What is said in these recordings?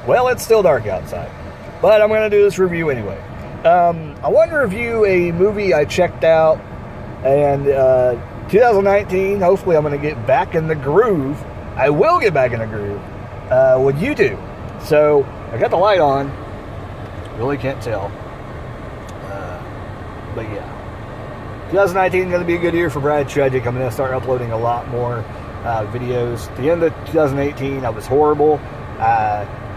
Well, it's still dark outside, but I'm going to do this review anyway. I want to review a movie I checked out, and 2019, hopefully I'm going to get back in the groove. I will get back in the groove with YouTube. So, I got the light on. Really can't tell. But yeah. 2019 is going to be a good year for Brad Tragic. I'm going to start uploading a lot more videos. The end of 2018, I was horrible.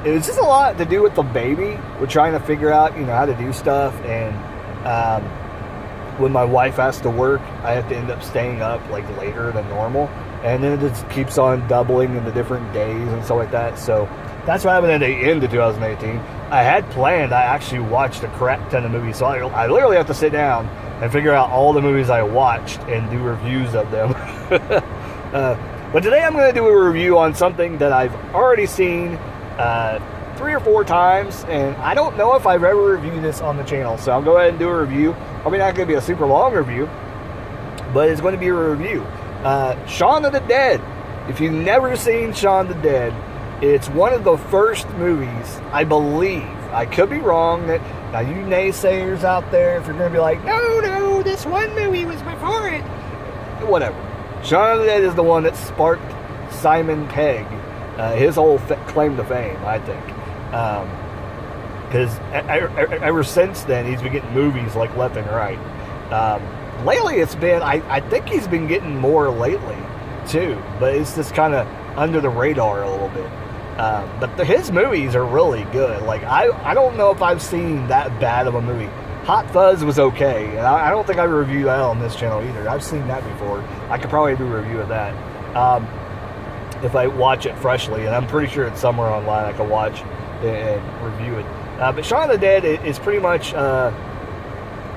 It was just a lot to do with the baby. We're trying to figure out, how to do stuff. And when my wife has to work, I have to end up staying up later than normal. And then it just keeps on doubling into different days and stuff like that. So that's what happened at the end of 2018. I had planned, I actually watched a crap ton of movies. So I literally have to sit down and figure out all the movies I watched and do reviews of them. But today I'm going to do a review on something that I've already seen 3 or 4 times, and I don't know if I've ever reviewed this on the channel, so I'll go ahead and do a review. Probably not going to be a super long review, but it's going to be a review. Shaun of the Dead. If you've never seen Shaun of the Dead, it's one of the first movies, I believe. I could be wrong. Now, you naysayers out there, if you're going to be like, no, this one movie was before it. Whatever. Shaun of the Dead is the one that sparked Simon Pegg, his whole claim to fame, I think. Because ever since then, he's been getting movies left and right. Lately, it's been, I think he's been getting more lately, too. But it's just kind of under the radar a little bit. But his movies are really good. I don't know if I've seen that bad of a movie. Hot Fuzz was okay, and I don't think I reviewed that on this channel either. I've seen that before. I could probably do a review of that if I watch it freshly, and I'm pretty sure it's somewhere online I can watch and review it. But Shaun of the Dead is pretty much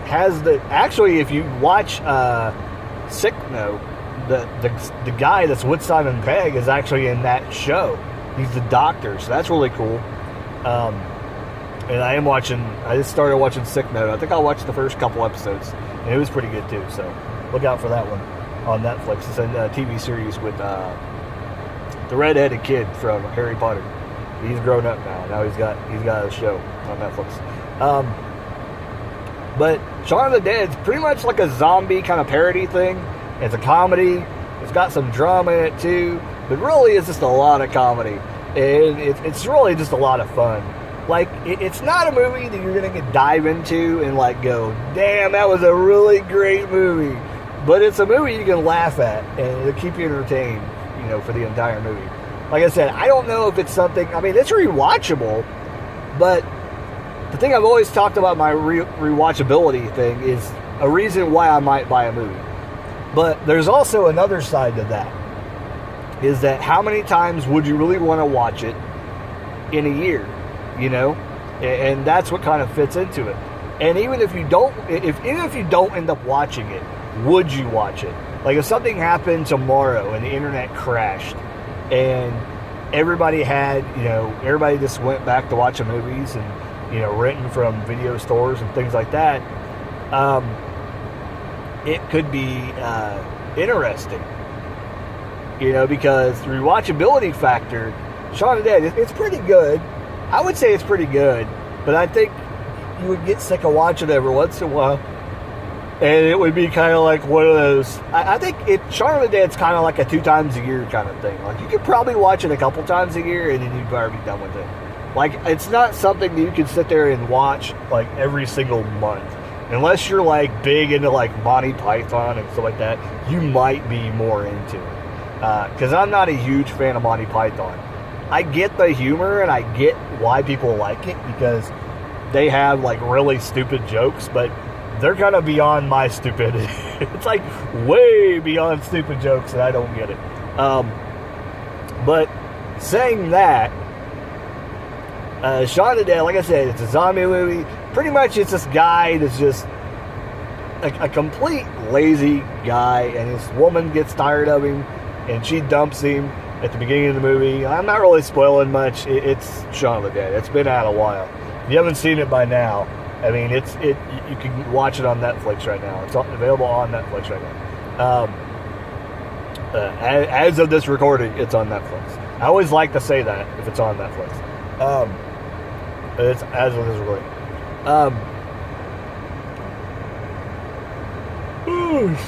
has the... Actually, if you watch Sick Note, the guy that's with Simon Pegg is actually in that show. He's the doctor, so that's really cool. And I just started watching Sick Note. I think I watched the first couple episodes, and it was pretty good too, so look out for that one on Netflix. It's a TV series with the redheaded kid from Harry Potter. He's grown up now. Now he's got a show on Netflix. But Shaun of the Dead is pretty much like a zombie kind of parody thing. It's a comedy. It's got some drama in it too, but really it's just a lot of comedy, and it's really just a lot of fun. It's not a movie that you're going to dive into and go, damn, that was a really great movie. But it's a movie you can laugh at, and it'll keep you entertained, for the entire movie. Like I said, I don't know if it's something, it's rewatchable, but the thing I've always talked about my rewatchability thing is a reason why I might buy a movie. But there's also another side to that, is that how many times would you really want to watch it in a year? And that's what kind of fits into it. And even if you don't end up watching it, would you watch it? If something happened tomorrow and the internet crashed and everybody just went back to watching movies and renting from video stores and things like that, it could be interesting, because the rewatchability factor, Shaun of the Dead, it's pretty good. I would say it's pretty good, but I think you would get sick of watching it every once in a while, and it would be kind of like one of those. I think Shaun of the Dead's kind of like a 2 times a year kind of thing. You could probably watch it a couple times a year, and then you'd probably be done with it. It's not something that you can sit there and watch every single month. Unless you're big into Monty Python and stuff like that, you might be more into it. Because I'm not a huge fan of Monty Python. I get the humor and I get why people like it, because they have really stupid jokes, but they're kind of beyond my stupidity. It's way beyond stupid jokes, and I don't get it. But saying that, Shaun of the Dead, like I said, it's a zombie movie. Pretty much it's this guy that's just a complete lazy guy, and his woman gets tired of him, and she dumps him at the beginning of the movie. I'm not really spoiling much. It's Shaun of the Dead. It's been out a while. If you haven't seen it by now, you can watch it on Netflix right now. It's available on Netflix right now. As of this recording, it's on Netflix. I always like to say that if it's on Netflix. It's as of this recording.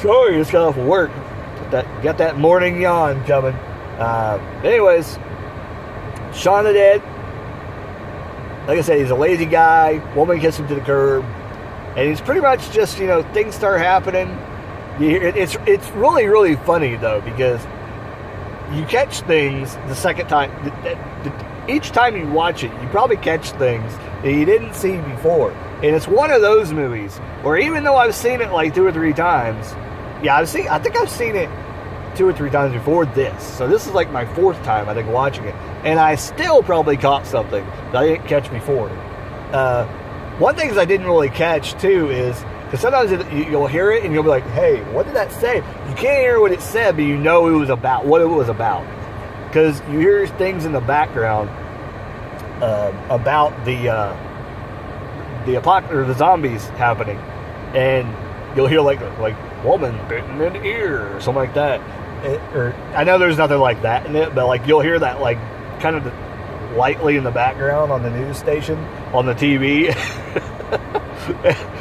Sorry, just got off of work. Got that morning yawn coming. Anyways, Shaun the Dead. Like I said, he's a lazy guy. Woman kicks him to the curb, and he's pretty much just, things start happening. It's really, really funny though, because you catch things the second time. Each time you watch it, you probably catch things that you didn't see before. And it's one of those movies where, even though I've seen it like 2 or 3 times, I think I've seen it 2 or 3 times before this. So this is like my 4th time, I think, watching it. And I still probably caught something that I didn't catch before. One thing I didn't really catch, too, is, because sometimes you'll hear it and you'll be like, hey, what did that say? You can't hear what it said, but you know what it was about. Because you hear things in the background about the apocalypse, or the zombies happening, and you'll hear like woman bitten in the ear or something like that. I know there's nothing like that in it, but like you'll hear that like kind of lightly in the background on the news station on the TV.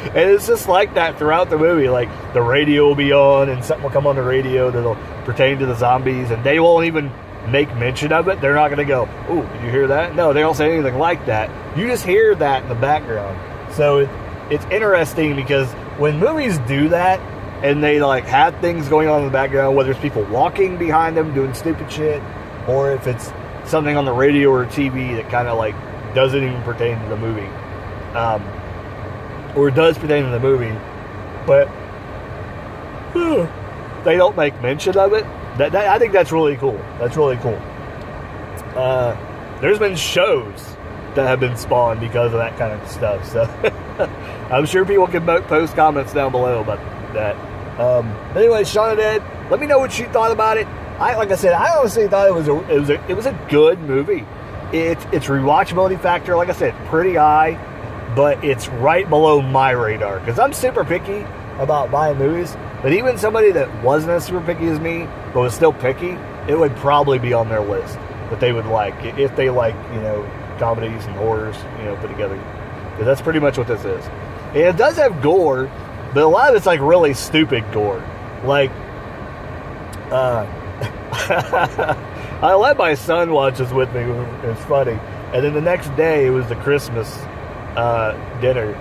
And it's just like that throughout the movie. Like the radio will be on, and something will come on the radio that'll pertain to the zombies, and they won't even make mention of it. They're not going to go, "Ooh, did you hear that?" No, they don't say anything like that. You just hear that in the background. So it's interesting, because when movies do that and they like have things going on in the background, whether it's people walking behind them doing stupid shit, or if it's something on the radio or TV that kind of like doesn't even pertain to the movie, or does pertain to the movie, but they don't make mention of it. I think that's really cool. That's really cool. There's been shows that have been spawned because of that kind of stuff. So I'm sure people can post comments down below about that. But anyway, Shaun the Dead. Let me know what you thought about it. Like I said, I honestly thought it was a good movie. Its rewatchability factor, like I said, pretty high, but it's right below my radar, because I'm super picky about buying movies. But even somebody that wasn't as super picky as me, but was still picky, it would probably be on their list that they would like, if they like, comedies and horrors, put together. Because that's pretty much what this is. And it does have gore, but a lot of it's like really stupid gore. Like, I let my son watch this with me. It was funny. And then the next day, it was the Christmas dinner.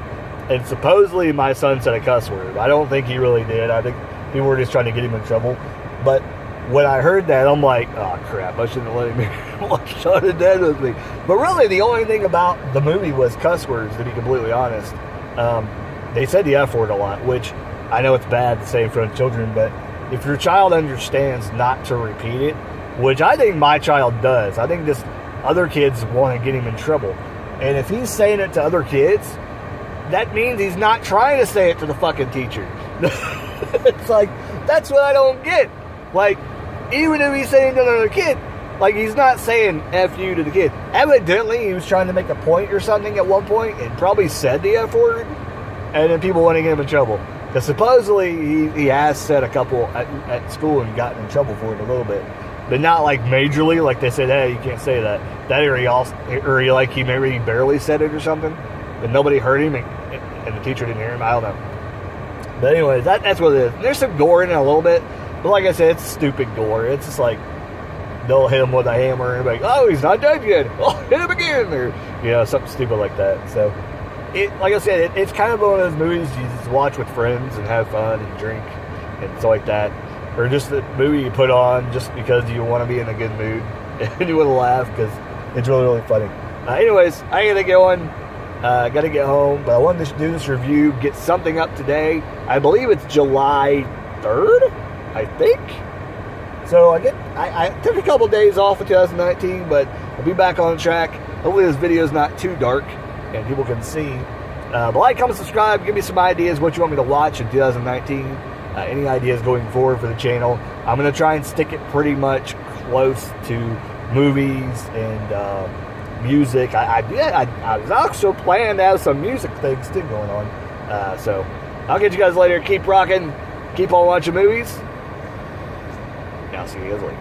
And supposedly my son said a cuss word. I don't think he really did. I think people were just trying to get him in trouble. But when I heard that, I'm like, oh crap, I shouldn't have let him watch Shaun the Dead with me. But really, the only thing about the movie was cuss words, to be completely honest. They said the F word a lot, which I know it's bad to say in front of children, but if your child understands not to repeat it, which I think my child does, I think just other kids want to get him in trouble. And if he's saying it to other kids, that means he's not trying to say it to the fucking teacher. It's like, that's what I don't get. Like, even if he's saying it to another kid, like, he's not saying F you to the kid. Evidently, he was trying to make a point or something at one point and probably said the F word, and then people want to get him in trouble. Because supposedly he has said a couple at school and gotten in trouble for it a little bit. But not like majorly, like they said, hey, you can't say that. That or he maybe barely said it or something, but nobody heard him and the teacher didn't hear him. I don't know. But anyways, that's what it is. There's some gore in it a little bit, but like I said, it's stupid gore. It's just like they'll hit him with a hammer and be like, oh, he's not dead yet. Oh, hit him again, or something stupid like that. So, like I said, it's kind of one of those movies you just watch with friends and have fun and drink and stuff like that. Or just the movie you put on just because you want to be in a good mood and you want to laugh because it's really, really funny. Anyways, I gotta go on. Gotta get home, but I wanted to do this review, get something up today. I believe it's July 3rd, I think. So I took a couple days off of 2019, but I'll be back on track. Hopefully this video is not too dark and people can see. But like, comment, subscribe, give me some ideas what you want me to watch in 2019. Any ideas going forward for the channel. I'm going to try and stick it pretty much close to movies and music. I was also planning to have some music things too going on. So I'll get you guys later. Keep rocking. Keep on watching movies. I'll see you guys later.